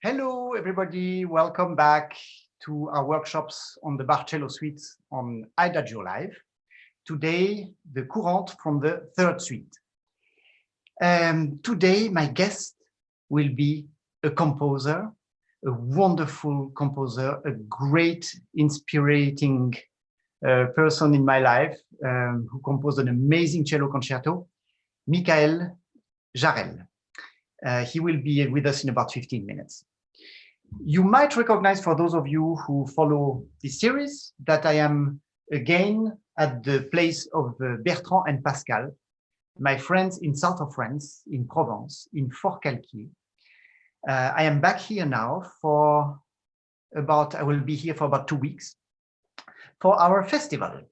Hello, everybody. Welcome back to our workshops on the Bach Cello suite on IDAGIO Live. Today, the Courant from the third suite. Today, my guest will be a composer, a wonderful composer, a great, inspiring person in my life who composed an amazing cello concerto, Michael Jarrell. He will be with us in about 15 minutes. You might recognize, for those of you who follow this series, that I am again at the place of Bertrand and Pascal, my friends in south of France, in Provence, in Forcalquier. I am back here now I will be here for about 2 weeks for our festival.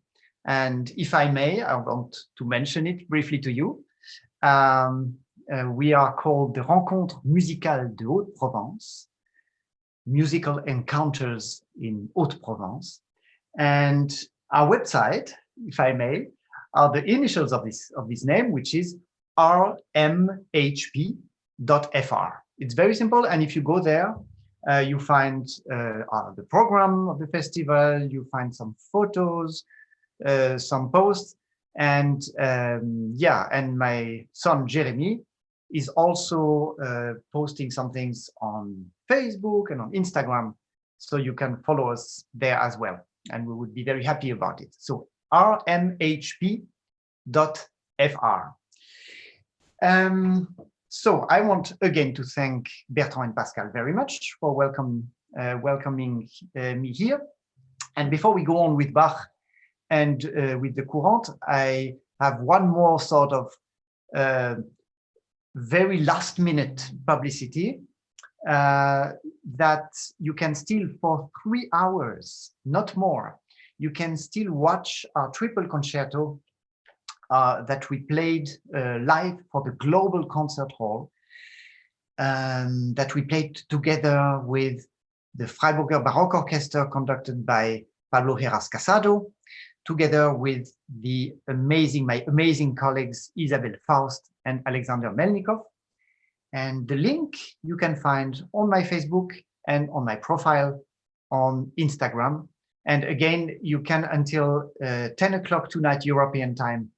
And if I may, I want to mention it briefly to you. We are called the Rencontre Musicale de Haute-Provence, Musical Encounters in Haute-Provence. And our website, if I may, are the initials of this name, which is rmhp.fr. It's very simple, and if you go there, you find the program of the festival, you find some photos, some posts, and and my son Jeremy is also posting some things on Facebook and on Instagram, so you can follow us there as well, and we would be very happy about it. So rmhp.fr. So I want again to thank Bertrand and Pascal very much for welcoming me here. And before we go on with Bach and with the Courant, I have one more sort of very last minute publicity that you can still, for 3 hours, not more, you can still watch our triple concerto that we played live for the Global Concert Hall, that we played together with the Freiburger Baroque Orchestra conducted by Pablo Heras Casado, together with my amazing colleagues Isabelle Faust and Alexander Melnikov. And the link you can find on my Facebook and on my profile on Instagram. And again, you can until 10 o'clock tonight European time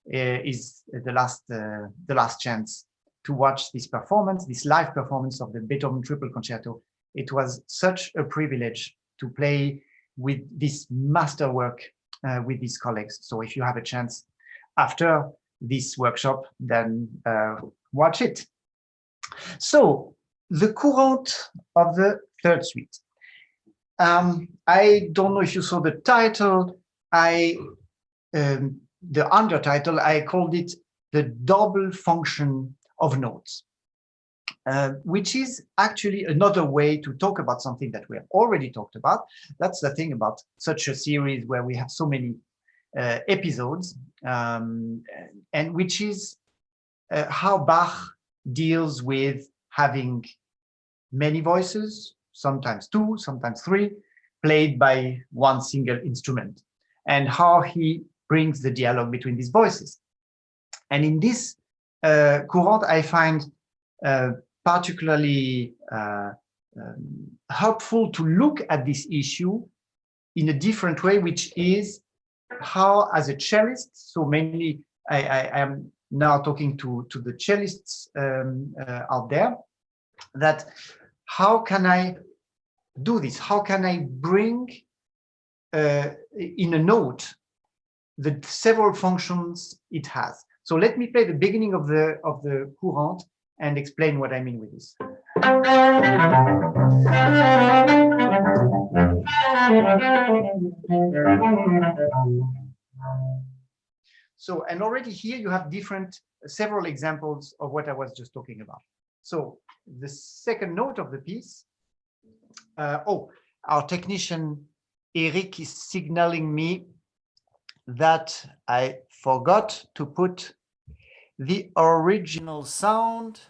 is the last chance to watch this performance, this live performance of the Beethoven Triple Concerto. It was such a privilege to play with this masterwork with these colleagues. So if you have a chance after this workshop, then watch it. So the Courant of the third suite. I don't know if you saw the title. The undertitle, I called it the double function of notes, which is actually another way to talk about something that we have already talked about. That's the thing about such a series where we have so many episodes, and which is how Bach deals with having many voices, sometimes 2, sometimes 3, played by one single instrument, and how he brings the dialogue between these voices. And in this Courant, I find particularly helpful to look at this issue in a different way, which is how, as a cellist, so mainly I am now talking to the cellists out there, that how can I do this? How can I bring in a note the several functions it has? So let me play the beginning of the Courant and explain what I mean with this. So, and already here you have several examples of what I was just talking about. So the second note of the piece, our technician Eric is signaling me that I forgot to put the original sound.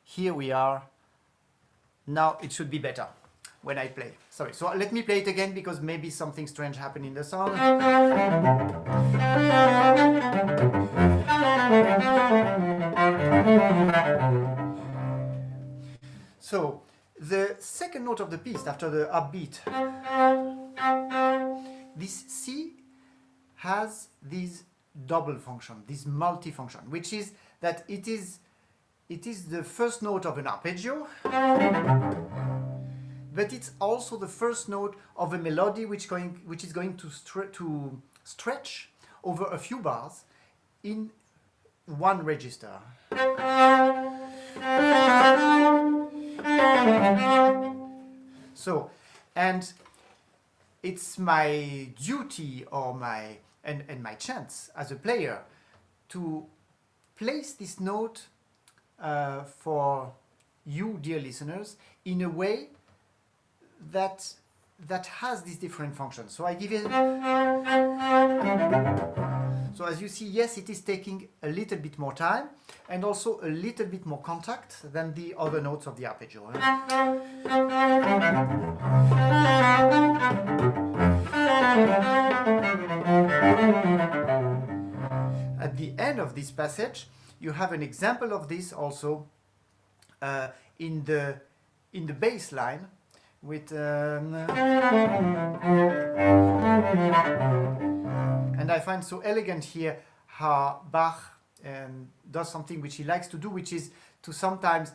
Here we are. Now it should be better when I play. Sorry, so let me play it again because maybe something strange happened in the sound. So the second note of the piece, after the upbeat, this C has this double function, this multi-function, which is that it is the first note of an arpeggio, but it's also the first note of a melody which is going to stretch over a few bars in one register. So, and it's my duty or my chance as a player to place this note for you, dear listeners, in a way that has these different functions. So I give it. So as you see, yes, it is taking a little bit more time and also a little bit more contact than the other notes of the arpeggio. At the end of this passage, you have an example of this also in the bass line with and I find so elegant here how Bach does something which he likes to do, which is to sometimes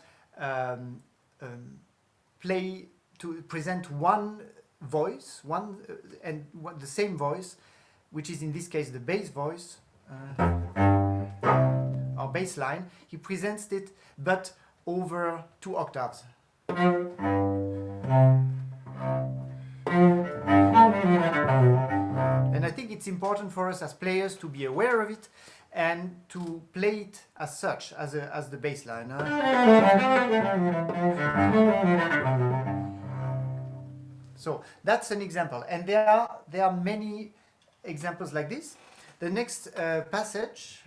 present one voice, the same voice, which is in this case the bass voice, or bass line. He presents it, but over 2 octaves. And I think it's important for us as players to be aware of it and to play it as such, as the bass line. So that's an example, and there are many examples like this. The next passage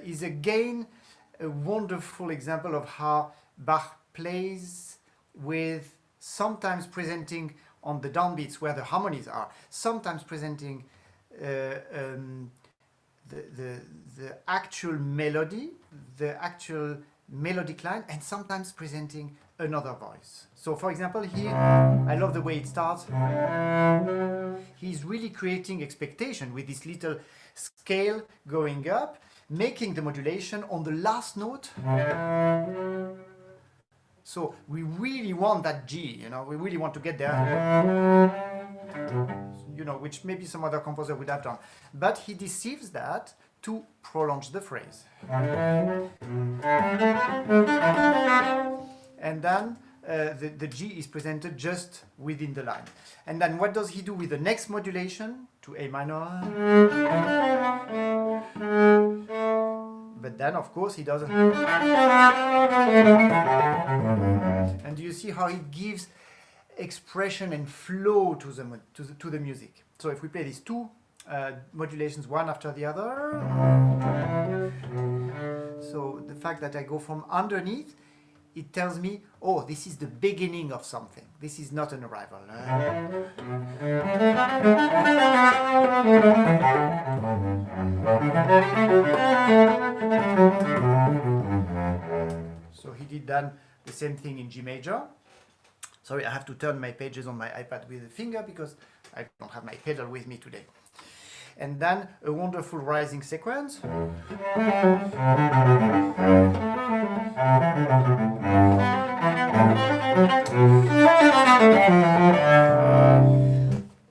is again a wonderful example of how Bach plays with sometimes presenting on the downbeats where the harmonies are, sometimes presenting the actual melody, the actual melodic line, and sometimes presenting another voice. So for example here, I love the way it starts. He's really creating expectation with this little scale going up, making the modulation on the last note. So we really want that G, we really want to get there, which maybe some other composer would have done. But he deceives that to prolong the phrase. And then the G is presented just within the line. And then what does he do with the next modulation to A minor? But then, of course, he doesn't. And you see how he gives expression and flow to the music. So if we play these 2 modulations one after the other, so the fact that I go from underneath, it tells me, oh, this is the beginning of something. This is not an arrival. So he did then the same thing in G major. Sorry, I have to turn my pages on my iPad with a finger because I don't have my pedal with me today. And then a wonderful rising sequence.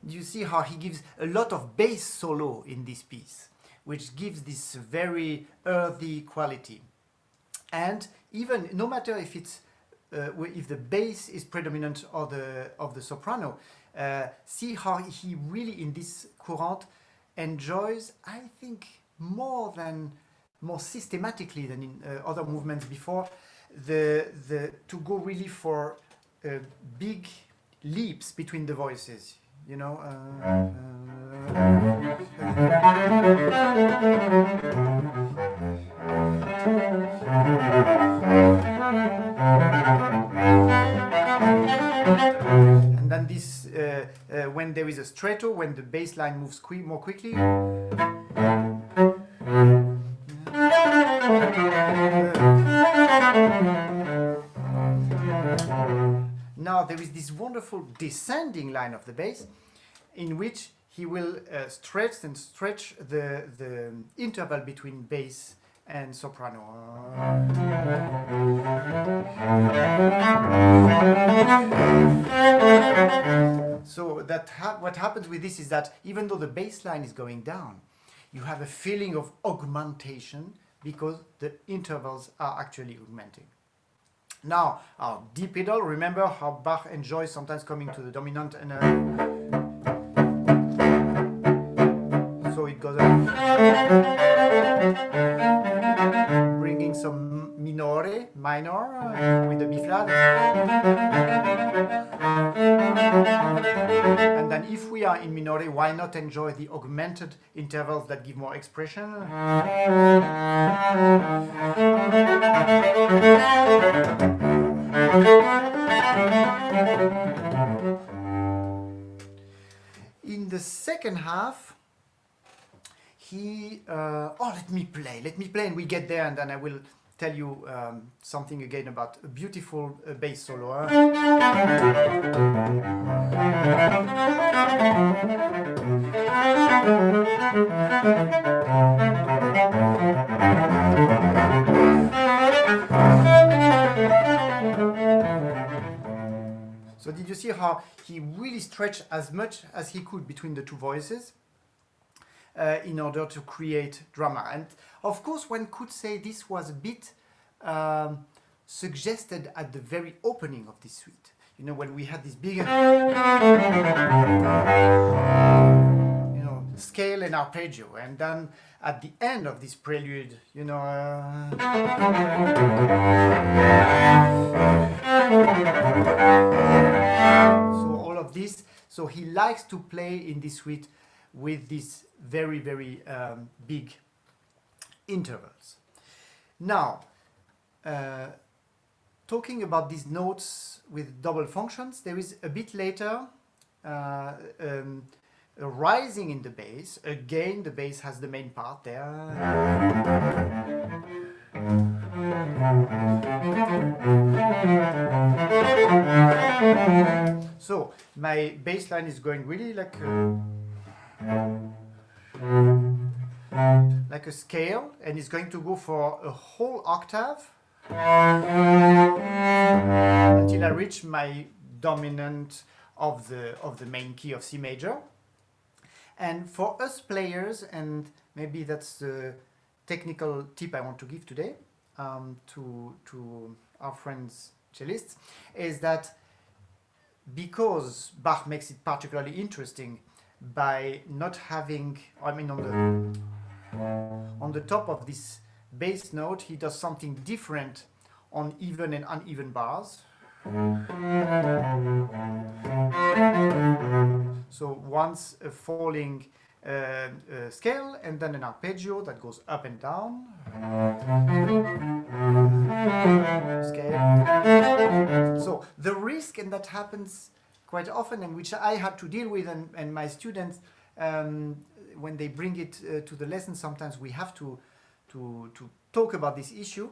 You see how he gives a lot of bass solo in this piece, which gives this very earthy quality. And even no matter if it's if the bass is predominant of the soprano, see how he really in this Courant enjoys, I think, more systematically than in other movements before, to go really for big leaps between the voices, And then this, when there is a stretto, when the bass line moves more quickly. wonderful descending line of the bass in which he will stretch the interval between bass and soprano. So what happens with this is that even though the bass line is going down, you have a feeling of augmentation because the intervals are actually augmenting. Now, our D pedal, remember how Bach enjoys sometimes coming to the dominant and so it goes up, bringing some minor with the B flat. And then if we are in minore, why not enjoy the augmented intervals that give more expression? In the second half, he let me play and we get there, and then I will tell you something again about a beautiful bass solo. So did you see how he really stretched as much as he could between the two voices in order to create drama? And of course, one could say this was a bit suggested at the very opening of this suite. You know, when we had this big, scale and arpeggio, and then at the end of this prelude, so all of this. So he likes to play in this suite with these very, very big intervals. Now, talking about these notes with double functions, there is a bit later a rising in the bass. Again, the bass has the main part there. So my bass line is going really like a scale, and it's going to go for a whole octave until I reach my dominant of the main key of C major. And for us players, and maybe that's the technical tip I want to give today to our friends cellists, is that because Bach makes it particularly interesting by not having, on the top of this bass note, he does something different on even and uneven bars. So once a falling scale and then an arpeggio that goes up and down. Scale. So the risk, and that happens quite often, and which I had to deal with, and my students, when they bring it to the lesson, sometimes we have to talk about this issue,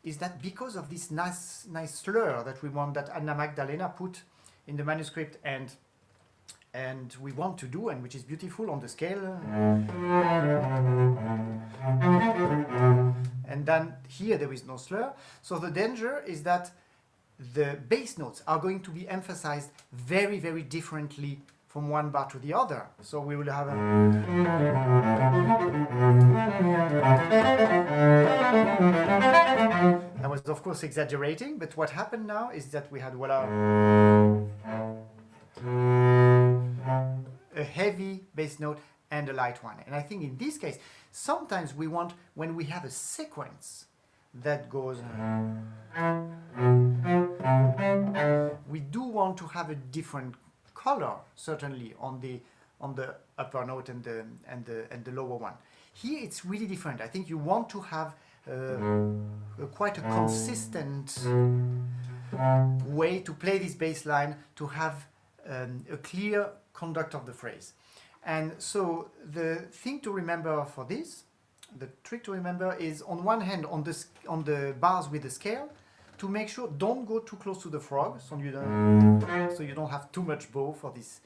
is that because of this nice slur that we want, that Anna Magdalena put in the manuscript, and we want to do, and which is beautiful on the scale. And then here there is no slur. So the danger is that the bass notes are going to be emphasized very, very differently from one bar to the other. So we will have I was of course exaggerating, but what happened now is that we had a heavy bass note and a light one. And I think in this case, sometimes we want, when we have a sequence that goes, we do want to have a different color, certainly on the upper note and the lower one. Here it's really different. I think you want to have quite a consistent way to play this bass line, to have a clear conduct of the phrase. And so the thing to remember for this, the trick to remember, is on one hand, on the bars with the scale, to make sure don't go too close to the frog, so you don't have too much bow for this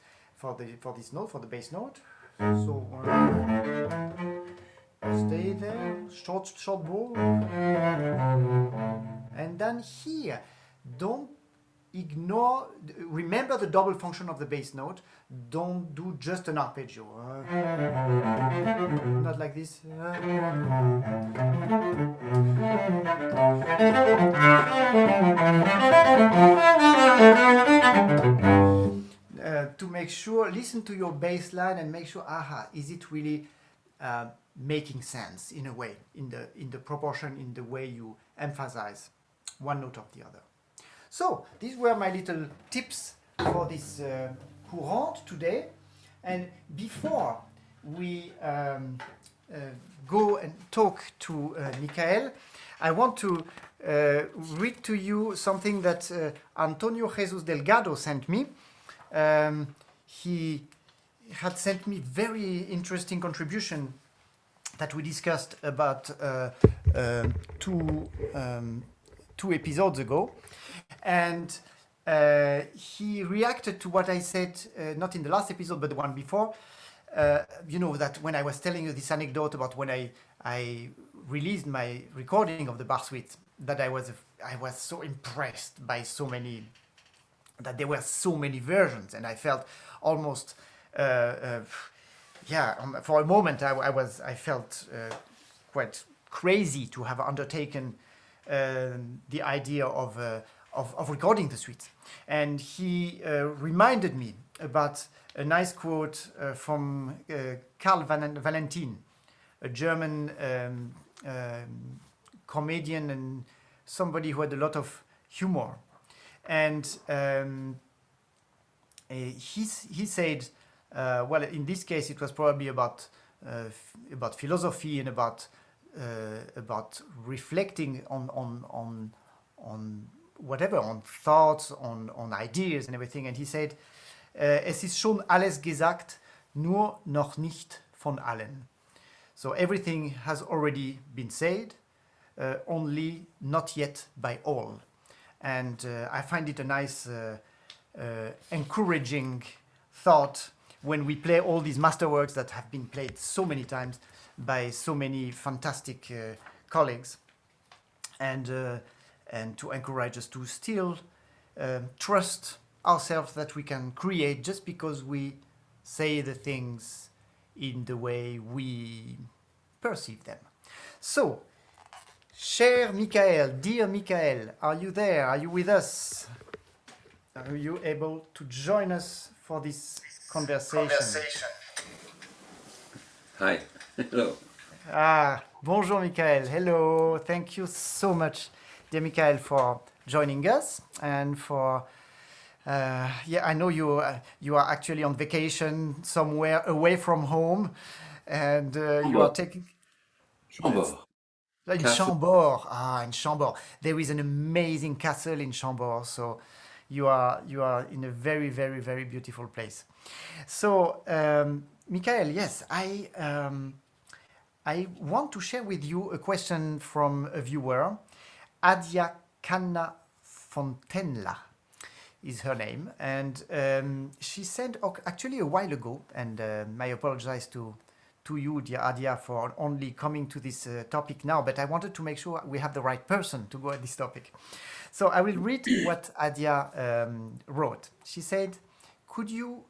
note, for the bass note. So stay there, short bow, and then here, don't ignore. Remember the double function of the bass note. Don't do just an arpeggio. Not like this. To make sure, listen to your bass line and make sure, is it really making sense in a way, in the proportion, in the way you emphasize one note of the other. So these were my little tips for this Courant today. And before we go and talk to Michael, I want to read to you something that Antonio Jesus Delgado sent me. He had sent me very interesting contribution that we discussed about two episodes ago. And he reacted to what I said, not in the last episode, but the one before. You know, that when I was telling you this anecdote about when I released my recording of the Bach Suite, that I was so impressed by that there were so many versions, and I felt almost, for a moment I felt quite crazy to have undertaken the idea of recording the suite. And he reminded me about a nice quote from Karl Valentin, a German comedian and somebody who had a lot of humor. And he said, well, in this case, it was probably about philosophy and about reflecting on whatever, on thoughts, on ideas and everything. And he said, es ist schon alles gesagt, nur noch nicht von allen. So everything has already been said, only not yet by all. And I find it a nice, encouraging thought when we play all these masterworks that have been played so many times by so many fantastic colleagues, and to encourage us to still trust ourselves that we can create just because we say the things in the way we perceive them. So, cher Michael, dear Michael, are you there? Are you with us? Are you able to join us for this conversation? Hi. Hello. Bonjour Michael. Hello. Thank you so much, dear Michael, for joining us and for I know you are actually on vacation somewhere away from home, and you are taking Chambord. in Chambord. In Chambord. There is an amazing castle in Chambord, so you are in a very, very, very beautiful place. So, Michael, yes, I want to share with you a question from a viewer. Adia Canna Fontenla is her name, and she sent actually a while ago, and I apologize to you, dear Adia, for only coming to this topic now, but I wanted to make sure we have the right person to go at this topic. So I will read what Adia wrote. She said, could you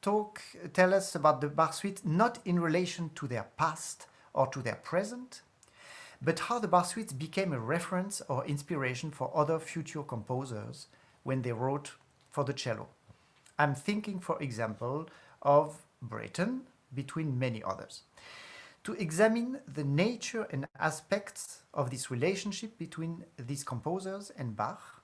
tell us about the Bach Suite, not in relation to their past or to their present, but how the Bach Suites became a reference or inspiration for other future composers when they wrote for the cello. I'm thinking, for example, of Britten, between many others. To examine the nature and aspects of this relationship between these composers and Bach,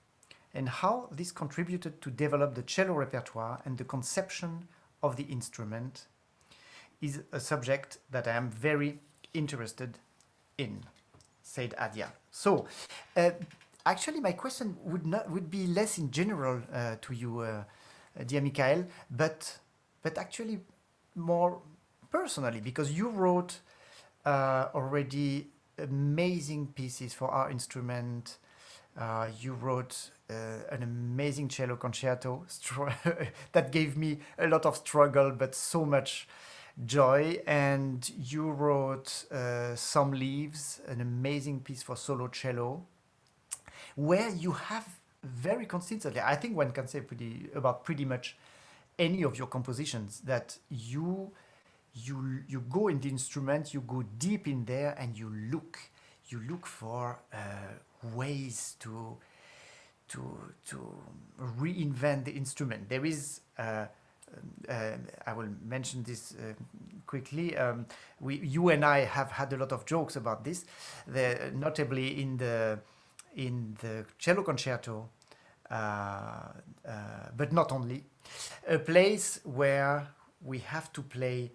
and how this contributed to develop the cello repertoire and the conception of the instrument, is a subject that I am very interested in, said Adia. So, actually, my question would be less in general to you, dear Michael, but actually more personally, because you wrote already amazing pieces for our instrument, You wrote an amazing cello concerto that gave me a lot of struggle, but so much joy. And you wrote Some Leaves, an amazing piece for solo cello, where you have very consistently, I think one can say about pretty much any of your compositions, that you go in the instrument, you go deep in there, and you look for ways to reinvent the instrument. There is I will mention this quickly. You and I have had a lot of jokes about this, notably in the cello concerto, but not only, a place where we have to play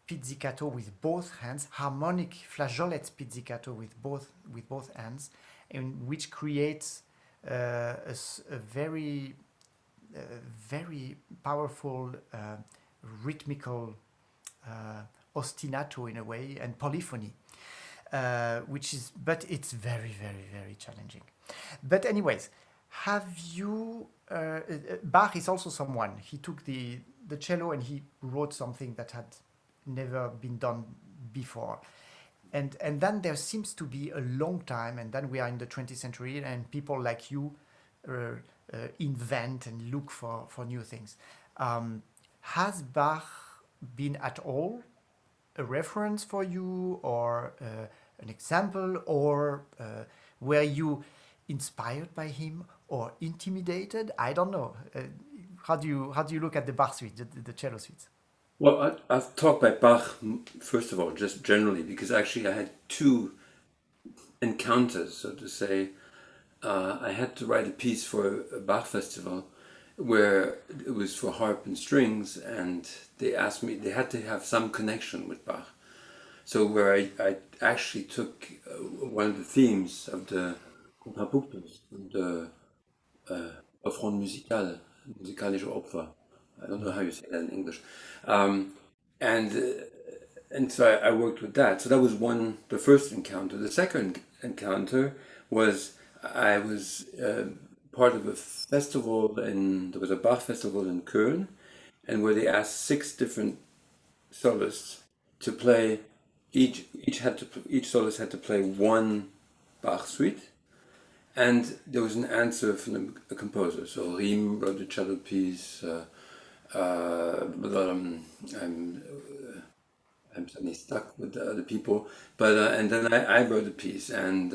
pizzicato with both hands, harmonic flageolet pizzicato with both hands, and which creates a very very powerful rhythmical ostinato in a way, and polyphony, which is, but it's very very very challenging. But anyways, have you Bach is also someone, he took the cello and he wrote something that had never been done before, and then there seems to be a long time, and then we are in the 20th century, and people like you invent and look for new things. Has Bach been at all a reference for you, or an example, or were you inspired by him or intimidated? I don't know. How do you look at the Bach suite, the cello suites? Well, I've talked about Bach, first of all, just generally, because actually I had two encounters, so to say. I had to write a piece for a Bach festival where it was for harp and strings, and they asked me, they had to have some connection with Bach. So where I actually took one of the themes of the Contrapunctus, the Offrande musicale, musikalische Opfer. I don't know how you say that in English. Um, and so I worked with that. So that was the first encounter. The second encounter was I was part of a festival, there was a Bach festival in Köln, and where they asked 6 different soloists to play. Each soloist had to play one Bach suite, and there was an answer from a composer. So Riem wrote a cello piece. I'm suddenly stuck with the other people, but and then I wrote a piece, and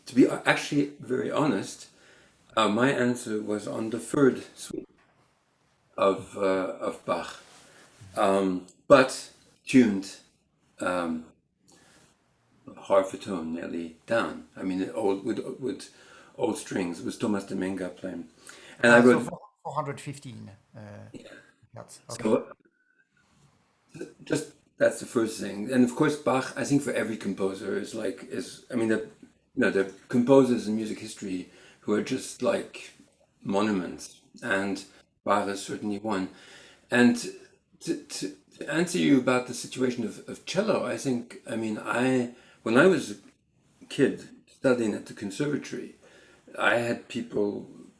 to be actually very honest, my answer was on the third suite of Bach, but tuned half a tone nearly down. I mean, with old strings. It was Thomas de Menga playing, and I So wrote. 415 Yeah. hertz. Okay. So just that's the first thing, and of course Bach. I think for every composer I mean the composers in music history who are just like monuments, and Bach is certainly one. And to answer you about the situation of cello, I think I mean when I was a kid studying at the conservatory, I had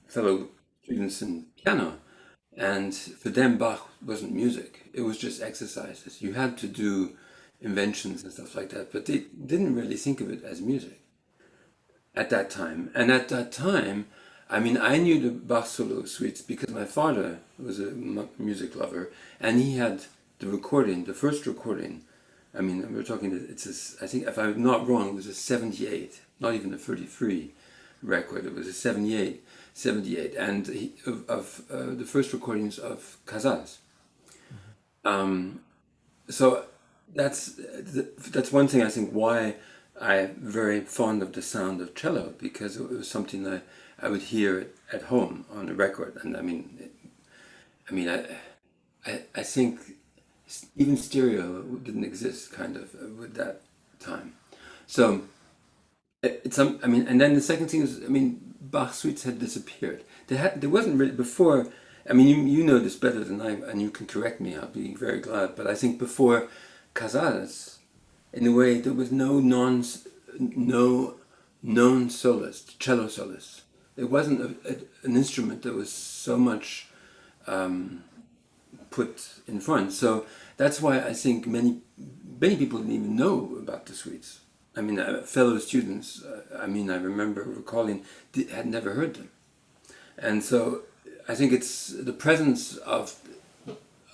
fellow students in piano, and for them, Bach wasn't music. It was just exercises. You had to do inventions and stuff like that, but they didn't really think of it as music at that time. And at that time, I mean, I knew the Bach solo suites because my father was a music lover, and he had the first recording. I mean, we're talking, I think if I'm not wrong, it was a 78, not even a 33 record. It was a 78, and of the first recordings of Casals. So that's one thing I think why I'm very fond of the sound of cello, because it was something that I would hear at home on a record, and I think even stereo didn't exist kind of with that time. So and then the second thing is, I mean, Bach suites had disappeared. There wasn't really before. I mean, you know this better than I, and you can correct me. I'll be very glad. But I think before Casals, in a way, there was no known soloist, cello soloist. it wasn't an instrument that was so much put in front. So that's why I think many people didn't even know about the suites. I mean, fellow students, I remember recalling, had never heard them. And so I think it's the presence of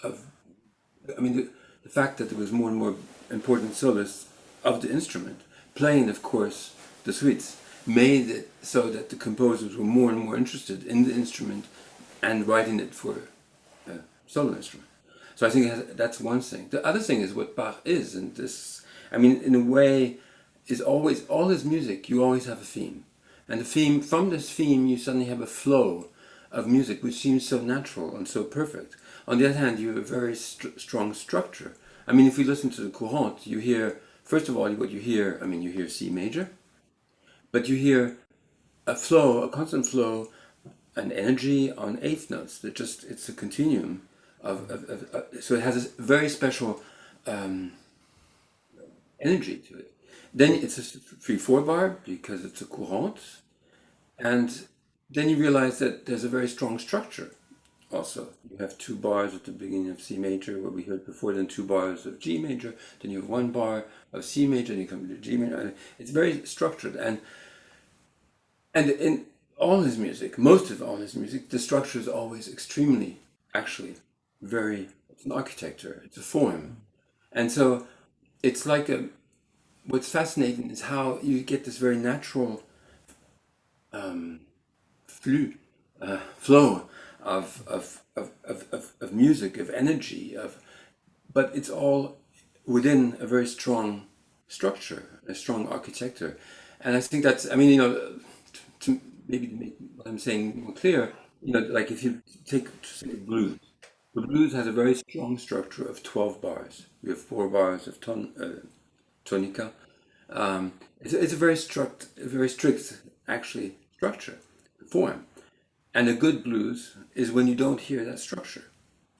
the fact that there was more and more important soloists of the instrument, playing, of course, the suites, made it so that the composers were more and more interested in the instrument and writing it for a solo instrument. So I think that's one thing. The other thing is what Bach is, and this, in a way, is always, all his music, you always have a theme. And the theme, from this theme, you suddenly have a flow of music which seems so natural and so perfect. On the other hand, you have a very strong structure. If you listen to the Courant, you hear, first of all, what you hear, you hear C major, but you hear a flow, a constant flow, an energy on eighth notes. That just, it's a continuum so it has a very special energy to it. Then it's a 3/4 bar because it's a Courant, and then you realize that there's a very strong structure. Also, you have 2 bars at the beginning of C major, what we heard before, then 2 bars of G major, then you have 1 bar of C major, and you come to G major. It's very structured, and in all his music, most of all his music, the structure is always extremely, actually, it's an architecture, it's a form. And so it's like what's fascinating is how you get this very natural flow of music, of energy, but it's all within a very strong structure, a strong architecture. And I think that's, to maybe make what I'm saying more clear, like if you take say, blues, the blues has a very strong structure of 12 bars. We have 4 bars of tonica. It's a very strict, actually, structure, form. And a good blues is when you don't hear that structure.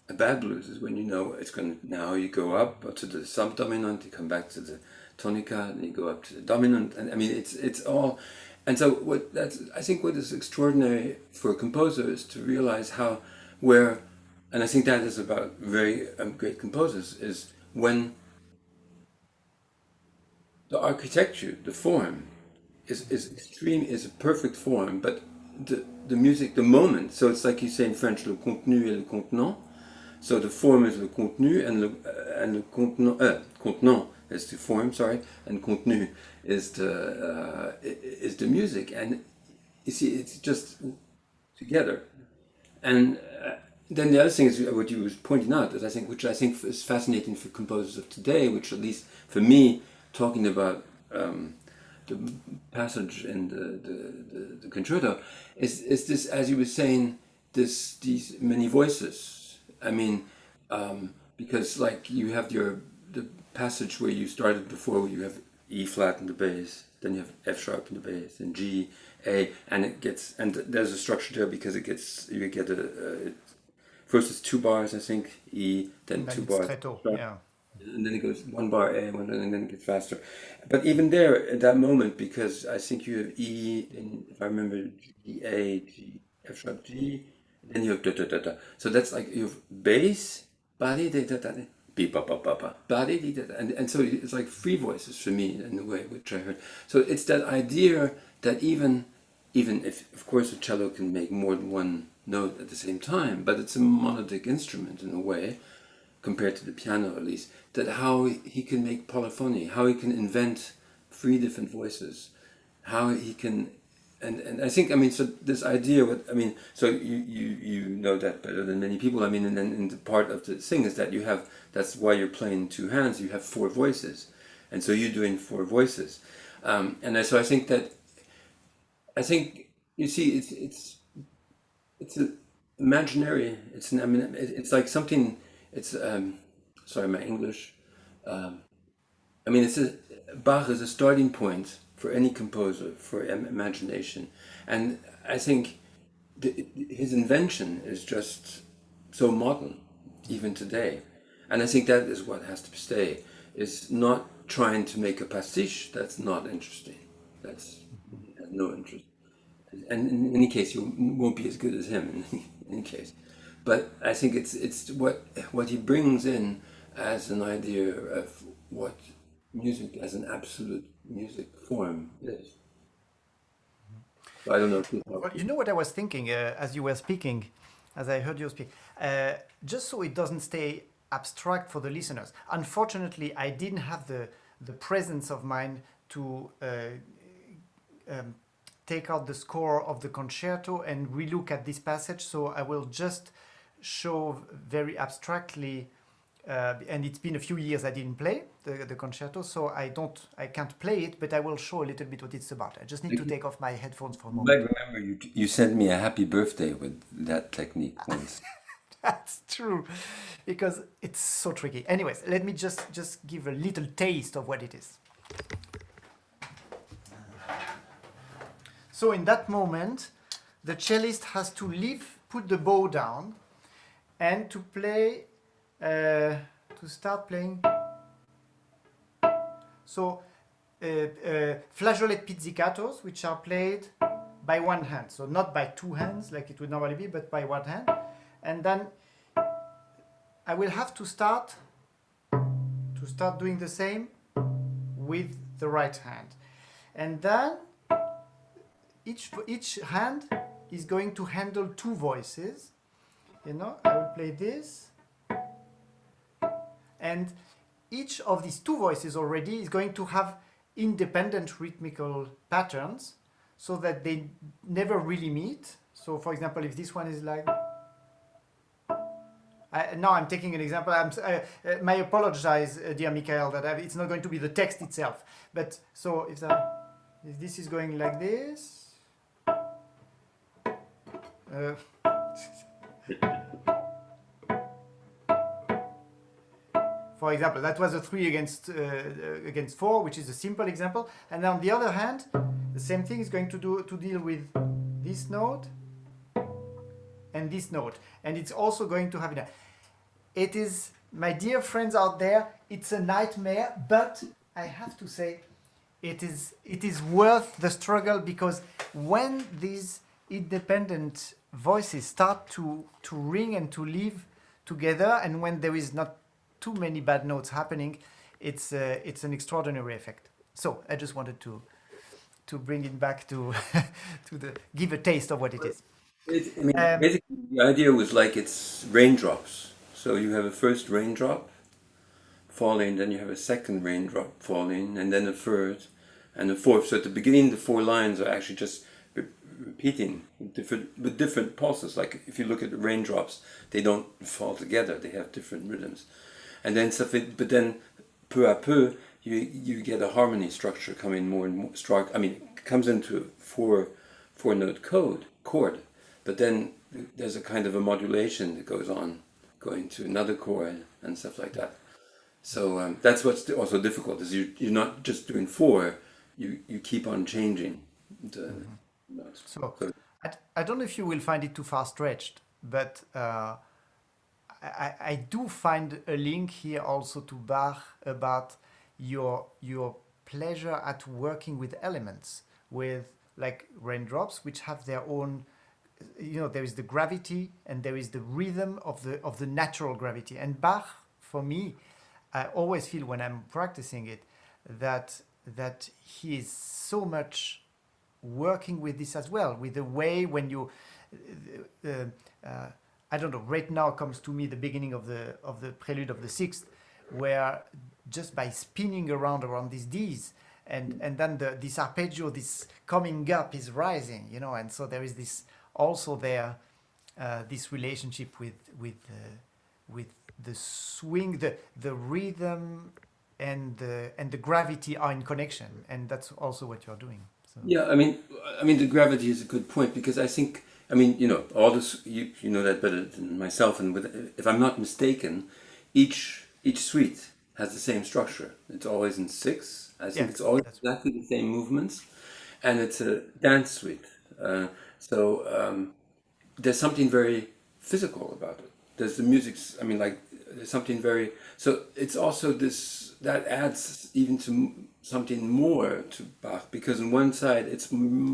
A bad blues is when you know it's going to, now you go up to the subdominant, you come back to the tonica, and you go up to the dominant. And it's all, and so I think what is extraordinary for a composer is to realize and I think that is about very great composers, is when the architecture, the form, is a perfect form, but the music, the moment, so it's like you say in French, le contenu et le contenant. So the form is le contenu, and le contenant is the form, sorry, and contenu is the music, and you see, it's just together. And then the other thing is what you were pointing out, is which I think is fascinating for composers of today, which at least for me, talking about the passage in the concerto, is this, as you were saying, these many voices. Because like you have the passage where you started before, where you have E flat in the bass, then you have F sharp in the bass, and G, A, and there's a structure there because you get first it's 2 bars, I think, E, then 2 bars, stretto, yeah. and then it goes 1 bar A, and then it gets faster. But even there, at that moment, because I think you have E, and if I remember, G, A, G, F sharp, G, then you have da da da da. So that's like you have bass, body, da da da, beep, ba ba ba ba, body, da da, and so it's like 3 voices for me in a way, which I heard. So it's that idea that even if, of course, a cello can make more than 1 note at the same time, but it's a monodic instrument in a way, compared to the piano at least, that how he can make polyphony, how he can invent 3 different voices, how he can, and I think, so this idea, so you know that better than many people, and then in the part of the thing is that that's why you're playing 2 hands, you have 4 voices, and so you're doing 4 voices, so I think, you see, it's an imaginary, it's like something, it's, sorry, my English, Bach is a starting point for any composer, for imagination. And I think his invention is just so modern, even today. And I think that is what has to stay, is not trying to make a pastiche. That's not interesting. That's has no interest. and in any case, you won't be as good as him in any case. But I think it's what he brings in as an idea of what music as an absolute music form is. So I don't know if this Well, helps you you. know what I was thinking as you were speaking, as I heard you speak, just so it doesn't stay abstract for the listeners. Unfortunately, I didn't have the presence of mind to um, take out the score of the concerto and relook at this passage. So I will just show very abstractly, and it's been a few years I didn't play the concerto, so I can't play it, but I will show a little bit what it's about. I just need to take off my headphones for a You might moment. remember you sent me a happy birthday with that technique once. That's true, because it's so tricky. Anyways, let me just give a little taste of what it is. So in that moment, the cellist has to put the bow down, and to play, to start playing. So flageolet pizzicatos, which are played by one hand, so not by two hands like it would normally be, but by one hand. And then I will have to start doing the same with the right hand. And then each hand is going to handle two voices. You know, I will play this, and each of these two voices already is going to have independent rhythmical patterns, so that they never really meet. So for example, if this one is like, now I'm taking an example. My apologize, dear Michael, that it's not going to be the text itself. But so if this is going like this, uh, for example, that was a 3 against 4, which is a simple example. And on the other hand, the same thing is going to deal with this note and this note, and it's also going to have it is, my dear friends out there, it's a nightmare, but I have to say it is worth the struggle, because when these independent voices start to ring and to live together, and when there is not too many bad notes happening, it's an extraordinary effect. So I just wanted to bring it back to give a taste of what it is. I mean, basically, the idea was like it's raindrops. So you have a first raindrop falling, then you have a second raindrop falling, and then a third, and a fourth. So at the beginning, the four lines are actually just repeating with different pulses. Like if you look at the raindrops, they don't fall together; they have different rhythms. And then something, but then peu à peu, you get a harmony structure coming more and more strong. I mean, it comes into a four note chord, but then there's a kind of a modulation that goes on, going to another chord and stuff like that. So that's what's also difficult, is you're not just doing four, you keep on changing the notes. So So I don't know if you will find it too far stretched, but I do find a link here also to Bach about your pleasure at working with elements, with like raindrops, which have their own, you know, there is the gravity and there is the rhythm of the natural gravity. And Bach, for me, I always feel when I'm practicing it that he is so much working with this as well, with the way when you uh, uh, I don't know, right now comes to me the beginning of the prelude of the sixth, where just by spinning around these D's, and then this arpeggio, this coming up is rising, you know, and so there is this also there, this relationship with the swing, the rhythm, and the gravity are in connection, and that's also what you're doing. So yeah, I mean, the gravity is a good point, because I think, I mean, all this, you know that better than myself, and if I'm not mistaken, each suite has the same structure. It's always in six. I think it's yes, always that's exactly the same movements, and it's a dance suite. So there's something very physical about it. There's the music's, I mean, like, there's something very, so it's also this, that adds even to something more to Bach, because on one side it's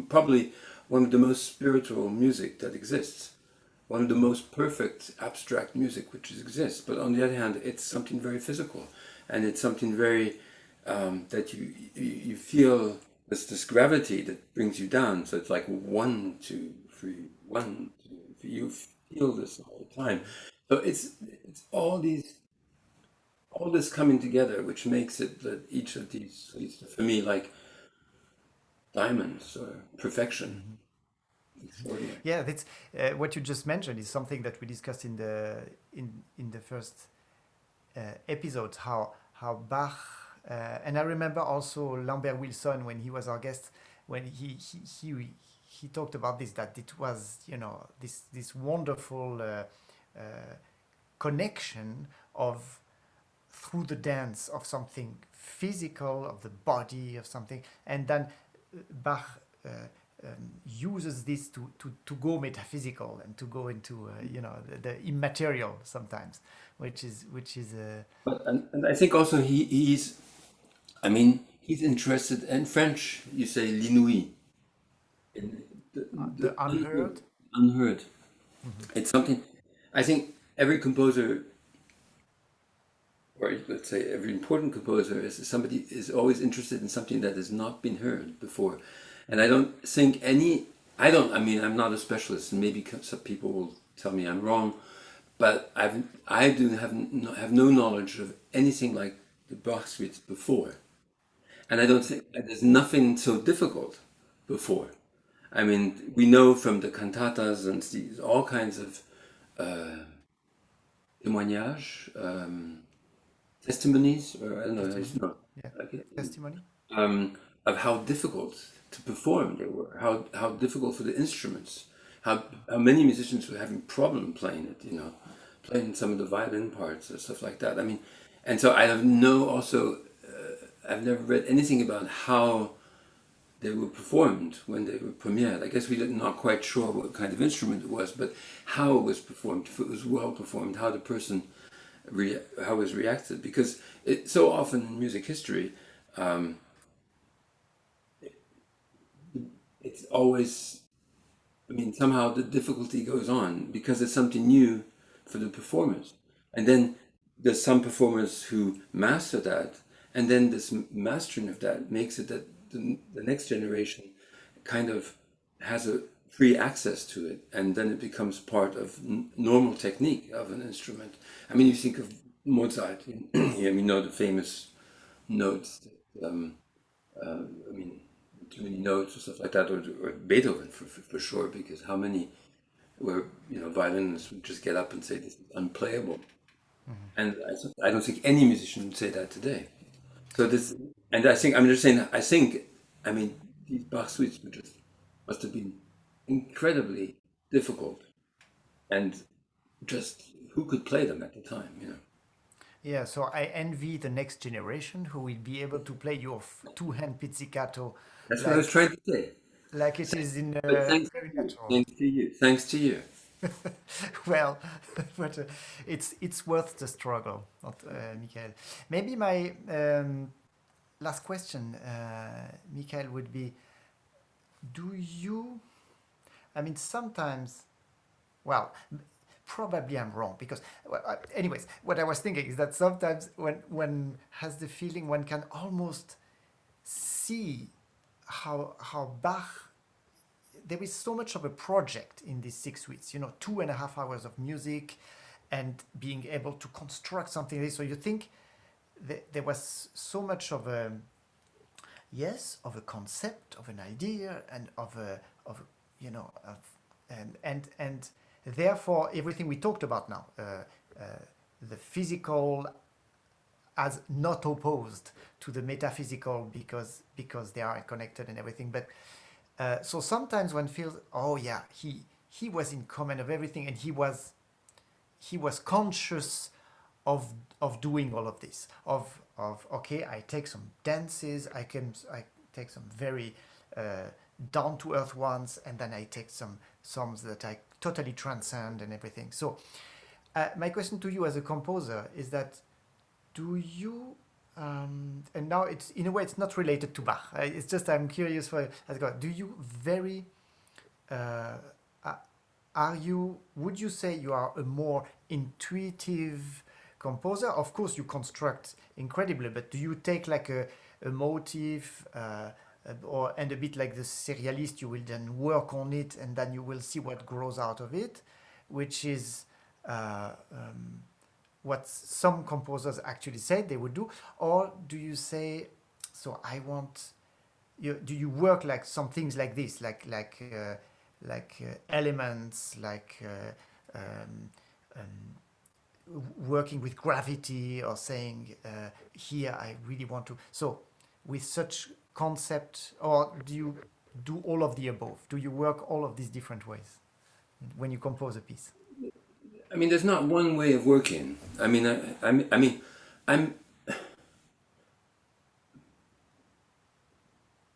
probably one of the most spiritual music that exists, one of the most perfect abstract music which exists. But on the other hand, it's something very physical, and it's something very that you feel this gravity that brings you down. So it's like 1, 2, 3, 1, 2, 3. You feel this all the time. So it's all this coming together, which makes it that each of these, at least for me, like diamonds or perfection. Extraordinary. Yeah, that's what you just mentioned is something that we discussed in the first episodes. How Bach and I remember also Lambert Wilson when he was our guest, when he talked about this, that it was, you know, this wonderful connection of through the dance of something physical, of the body, of something, and then Bach uses this to go metaphysical and to go into you know, the immaterial sometimes, which is And I think also he's, I mean, he's interested in French. You say l'inouï, in the unheard. unheard. It's something. I think every composer, or let's say every important composer, is somebody is always interested in something that has not been heard before. And I don't think any. I don't. I mean, I'm not a specialist, and maybe some people will tell me I'm wrong, but I do have no knowledge of anything like the Bach suites before. And I don't think there's nothing so difficult before. I mean, we know from the cantatas and all kinds of témoignages, testimonies, or I don't know, Yeah, like, testimony. of how difficult to perform they were, how difficult for the instruments, how many musicians were having problem playing it, you know, playing some of the violin parts or stuff like that. I mean, and so I have no also. I've never read anything about how they were performed when they were premiered. I guess we're not quite sure what kind of instrument it was, but how it was performed, if it was well performed, how the person, how it was reacted. Because it so often in music history, it's always, I mean, somehow the difficulty goes on because it's something new for the performers. And then there's some performers who master that, and then this mastering of that makes it that the next generation kind of has a free access to it, and then it becomes part of normal technique of an instrument. I mean, you think of Mozart, yeah, we know the famous notes, I mean, too many notes or stuff like that, or Beethoven for sure, because how many where, you know, violinists would just get up and say this is unplayable. And I don't think any musician would say that today. So this, and I think, I'm just saying, I mean, these Bach suites must have been incredibly difficult, and just who could play them at the time, you know? Yeah, so I envy the next generation who will be able to play your two-hand pizzicato That's what I was like trying to say. like it is in But thanks to very you, natural. thanks to you, thanks to you. Well, but it's worth the struggle, not, Michael. Maybe my last question, Michael, would be: do you? I mean, sometimes, well, probably I'm wrong because, well, anyways, what I was thinking is that sometimes when one has the feeling one can almost see how Bach, there is so much of a project in these 6 weeks, you know, 2.5 hours of music and being able to construct something like this. So you think that there was so much of a, yes, of a concept, of an idea, and of you know, of, and therefore everything we talked about now, the physical as not opposed to the metaphysical because they are connected and everything. But so sometimes one feels, oh yeah, he was in command of everything, and he was conscious of doing all of this. Of okay, I take some dances, I take some very down to earth ones, and then I take some songs that I totally transcend and everything. So my question to you as a composer is that, do you and now it's in a way it's not related to Bach. It's just I'm curious for, do you very uh, would you say you are a more intuitive composer? Of course, you construct incredibly, but do you take like a motif, and a bit like the serialist, you will then work on it and then you will see what grows out of it, which is what some composers actually said they would do? Or do you say, so I want, do you work like some things like this, elements, working with gravity, or saying, here I really want to, so with such concept, or do you do all of the above? Do you work all of these different ways when you compose a piece? I mean, there's not one way of working. I mean, I'm. I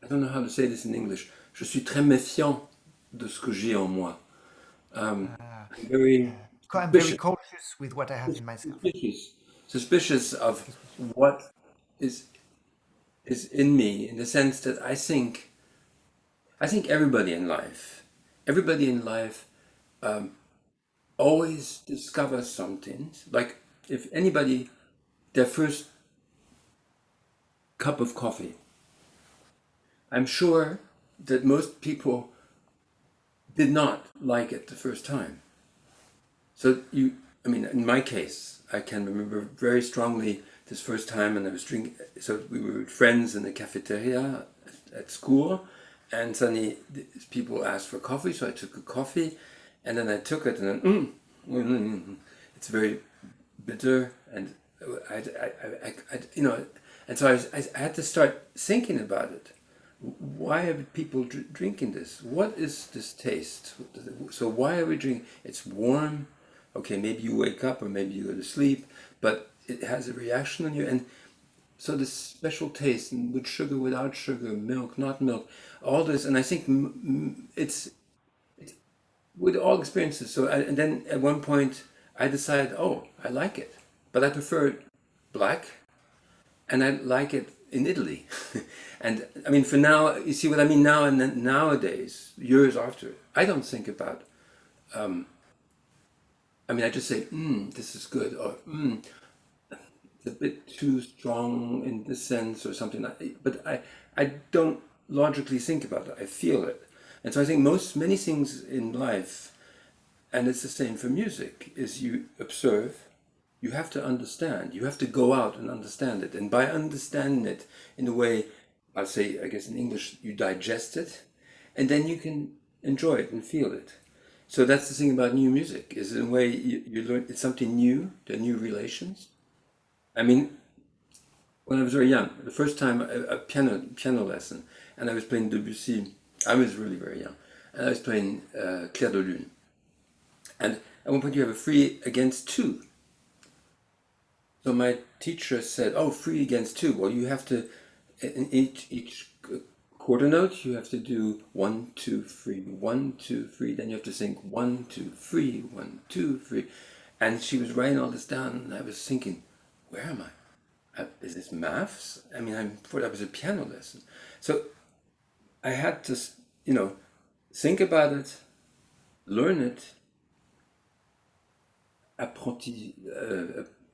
don't know how to say this in English. Je suis très méfiant de ce que j'ai en moi. I'm very I'm very suspicious, cautious with what I have in myself. suspicious, suspicious of Suspicious. what is is in me, in the sense that I think everybody in life always discovers something. Like if anybody, their first cup of coffee, I'm sure that most people did not like it the first time. So I mean, in my case, I can remember very strongly this first time, and I was drinking. So we were with friends in the cafeteria at school, and suddenly people asked for coffee, so I took a coffee, and then I took it, and then it's very bitter, and you know, and so I had to start thinking about it. Why are people drinking this? What is this taste? So why are we drinking? It's warm. Okay, maybe you wake up or maybe you go to sleep, but it has a reaction on you. And so this special taste, and with sugar, without sugar, milk, not milk, all this. And I think it's with all experiences. So and then at one point I decided, oh, I like it, but I prefer black, and I like it in Italy. And I mean, for now, you see what I mean now, and then nowadays, years after, I don't think about. I mean, I just say, this is good, or it's a bit too strong in this sense, or something. But I don't logically think about it. I feel it, and so I think many things in life, and it's the same for music, is you observe, you have to understand, you have to go out and understand it, and by understanding it in a way, I'll say, I guess in English, you digest it, and then you can enjoy it and feel it. So that's the thing about new music, is in a way you learn it's something new, there are new relations. I mean, when I was very young, the first time a piano lesson, and I was playing Debussy, I was really very young, and I was playing Clair de Lune. And at one point you have a free against two. So my teacher said, "Oh, free against two. Well, you have to in each quarter note you have to do 1, 2, 3, 1, 2, 3. Then you have to sing 1, 2, 3, 1, 2, 3." And she was writing all this down, and I was thinking, "Where am I? Is this maths? I mean, I thought that was a piano lesson." So I had to, think about it, learn it,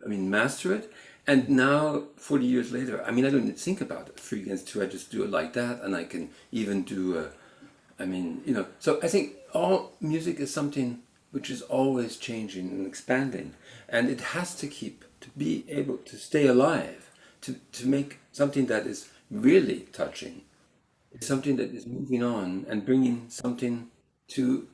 master it. And now, 40 years later, I mean, I don't even think about it, 3 against 2. I just do it like that, and I can even do, So I think all music is something which is always changing and expanding, and it has to be able to stay alive, to make something that is really touching. It's something that is moving on and bringing something to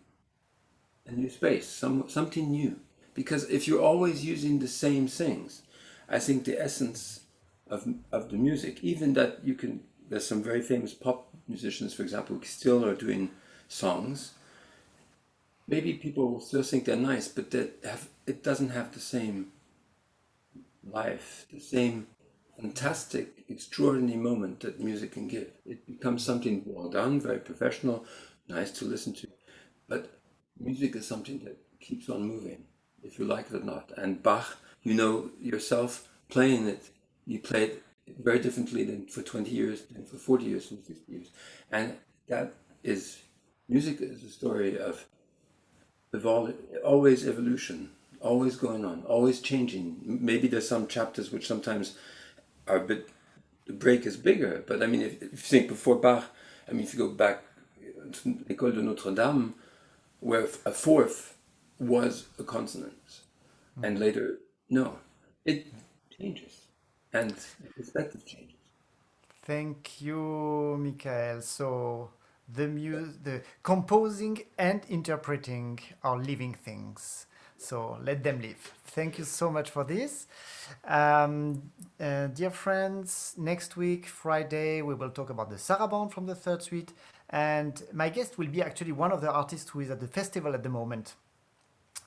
a new space, something new. Because if you're always using the same things, I think the essence of the music, even that there's some very famous pop musicians, for example, who still are doing songs. Maybe people will still think they're nice, but it doesn't have the same life, the same fantastic, extraordinary moment that music can give. It becomes something well done, very professional, nice to listen to. But music is something that keeps on moving, if you like it or not. And Bach, you know yourself playing it, you play it very differently than for 20 years, than for 40 years, and 50 years. And that is Music is a story of always evolution, always going on, always changing. Maybe there's some chapters which sometimes are a bit, the break is bigger. But I mean, if you think before Bach, I mean, if you go back to École de Notre Dame, where a fourth was a consonant, and later, no, it changes, and the perspective changes. Thank you, Michael. So the composing and interpreting are living things. So let them live. Thank you so much for this. Dear friends, next week, Friday, we will talk about the Sarabande from the third suite. And my guest will be actually one of the artists who is at the festival at the moment,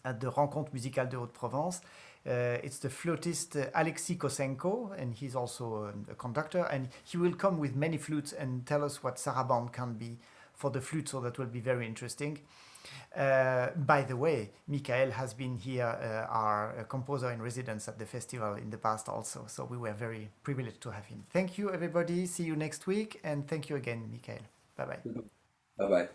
at the Rencontre Musicale de Haute-Provence. It's the flautist Alexis Kosenko, and he's also a conductor, and he will come with many flutes and tell us what sarabande can be for the flute, so that will be very interesting. By the way, Michael has been here, our composer in residence at the festival in the past also, so we were very privileged to have him. Thank you, everybody. See you next week, and thank you again, Michael. Bye-bye. Bye bye.